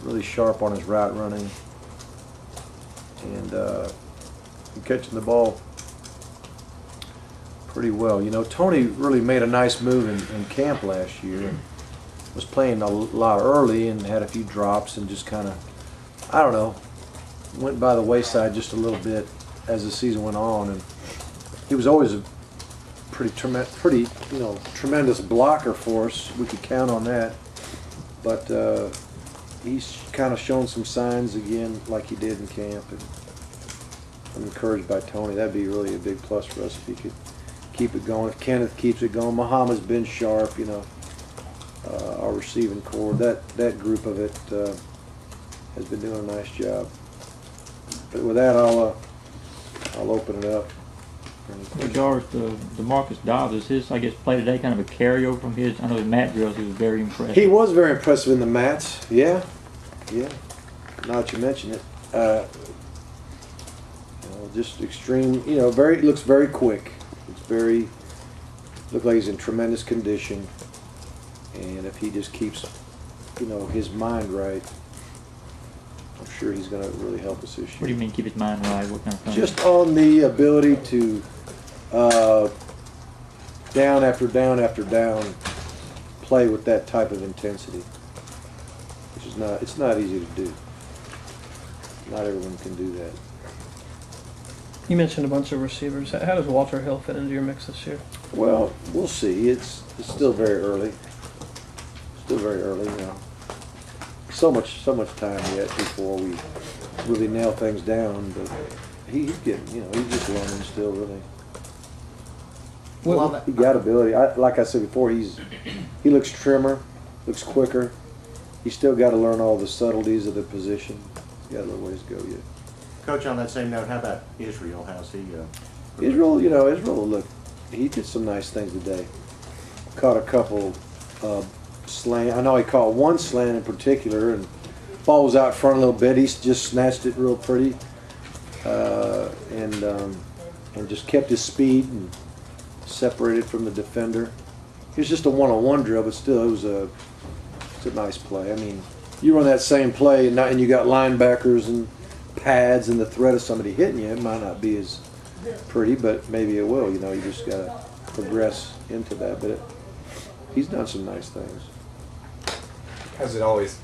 really sharp on his route running, and catching the ball pretty well. You know, Tony really made a nice move in camp last year. Was playing a lot early and had a few drops and just kind of, I don't know, went by the wayside just a little bit as the season went on. And he was always a pretty tremendous blocker for us. We could count on that. But he's kind of shown some signs again like he did in camp. And I'm encouraged by Tony. That'd be really a big plus for us if he could keep it going. If Kenneth keeps it going, Muhammad's been sharp, you know. Our receiving core, that group of it has been doing a nice job. But with that, I'll open it up. In regards to Marcus Dawg, is his, I guess, play today kind of a carryover from his? I know in mat drills he was very impressive. He was very impressive in the mats. Yeah. Now that you mention it, just extreme. You know, looks very quick. Looks like he's in tremendous condition. And if he just keeps, his mind right, I'm sure he's going to really help us this year. What do you mean keep his mind right? What kind of thing? Just on the ability to down after down after down play with that type of intensity, which is not easy to do. Not everyone can do that. You mentioned a bunch of receivers. How does Walter Hill fit into your mix this year? Well, we'll see. It's still very early. Still very early, So much time yet before we really nail things down. But he's getting, he's just learning still, really. He got ability. Like I said before, he looks trimmer, looks quicker. He's still got to learn all the subtleties of the position. He's got a little ways to go yet. Coach, on that same note, how about Israel? How's he? Israel, look, he did some nice things today. Caught a couple slant. I know he caught one slant in particular, and ball was out front a little bit. He just snatched it real pretty, and just kept his speed and separated from the defender. It was just a one-on-one drill, but still, it's a nice play. I mean, you run that same play, and you got linebackers and pads, and the threat of somebody hitting you, it might not be as pretty, but maybe it will. You just got to progress into that. But he's done some nice things. Has it always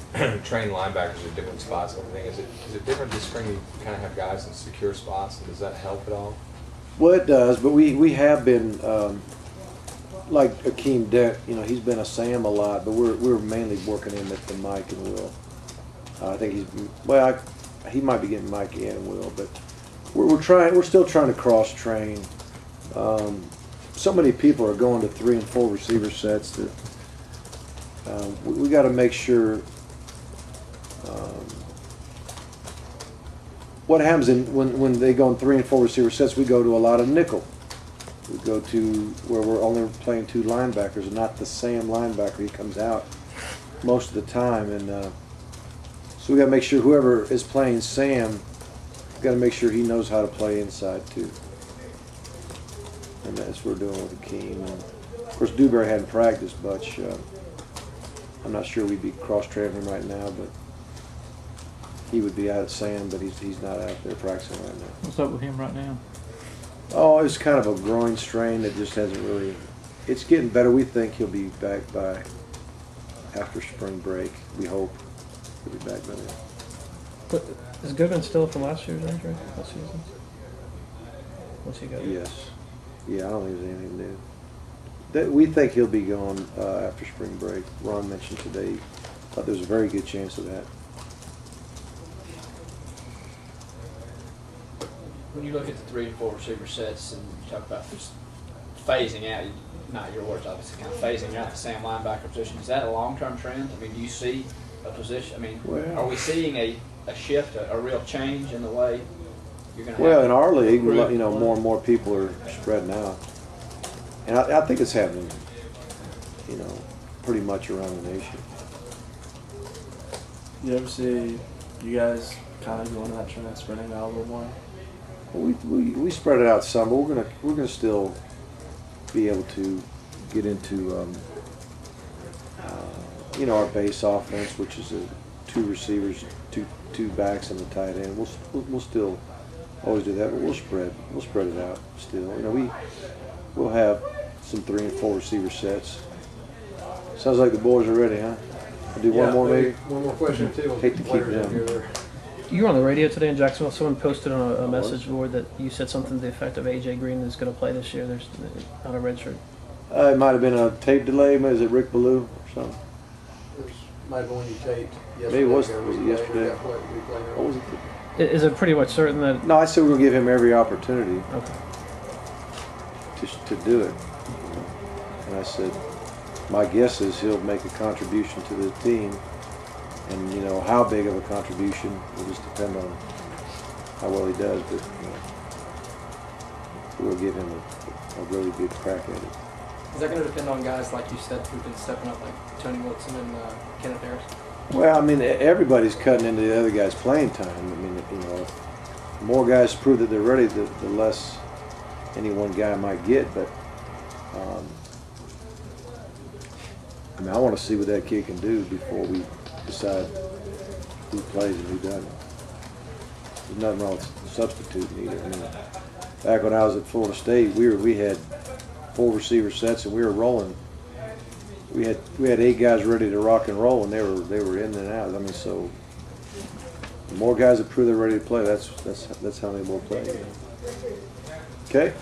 trained linebackers at different spots and everything? Is it different this spring? You kind of have guys in secure spots, and does that help at all? Well, it does, but we have been like Akeem Dent. He's been a Sam a lot, but we're mainly working him at the Mike and Will. I think he might be getting Mike and Will, but we're still trying to cross train. So many people are going to 3 and 4 receiver sets that we got to make sure. What happens when they go in 3 and 4 receiver sets? We go to a lot of nickel. We go to where we're only playing 2 linebackers and not the same linebacker. He comes out most of the time, and so we got to make sure whoever is playing Sam, got to make sure he knows how to play inside too. And that's what we're doing with Akeem. And of course, Dewberry hadn't practiced much. I'm not sure we'd be cross-training him right now, but he would be out at Sam, but he's not out there practicing right now. What's up with him right now? Oh, it's kind of a groin strain that just hasn't really. It's getting better. We think he'll be back by after spring break. We hope he'll be back by then. But is Goodman still from last year's injury? Last season? What's he got? Yes. Yeah, I don't think there's anything new. We think he'll be gone after spring break. Ron mentioned today. Thought there's a very good chance of that. When you look at the 3 and 4 receiver sets and you talk about just phasing out, not your words obviously, kind of phasing out the Sam linebacker position, is that a long-term trend? I mean, do you see a position? I mean, are we seeing a shift, a real change in the way you're going to have? Well, in our league, more and more people are spreading out. And I think it's happening, pretty much around the nation. You ever see you guys kind of going to that trend, spreading out a little more? We spread it out some, but we're gonna still be able to get into our base offense, which is a two receivers, two backs, and the tight end. We'll still always do that, but we'll spread it out still. You know, we'll have some 3 and 4 receiver sets. Sounds like the boys are ready, huh? I'll do one more maybe. One more question too. Hate to keep them. You were on the radio today in Jacksonville. Someone posted on a message board that you said something to the effect of AJ Green is going to play this year. There's not a red shirt. It might have been a tape delay. Is it Rick Ballou or something? Might have been when you taped yesterday. Maybe it was or it yesterday? replay. What was it? Is it pretty much certain that? No, I said we're going to give him every opportunity Okay. to do it. And I said, my guess is he'll make a contribution to the team. And, you know, how big of a contribution will just depend on how well he does. But, you know, we'll give him a really good crack at it. Is that going to depend on guys like you said who've been stepping up, like Tony Wilson and Kenneth Harris? Well, I mean, everybody's cutting into the other guy's playing time. I mean, you know, if more guys prove that they're ready, the less any one guy might get. But, I mean, I want to see what that kid can do before we decide who plays and who doesn't. There's nothing wrong with substituting either. I mean, back when I was at Florida State, we had 4 receiver sets and we were rolling. We had 8 guys ready to rock and roll, and they were in and out. I mean, so the more guys that prove they're ready to play, that's how many more play. You know? Okay.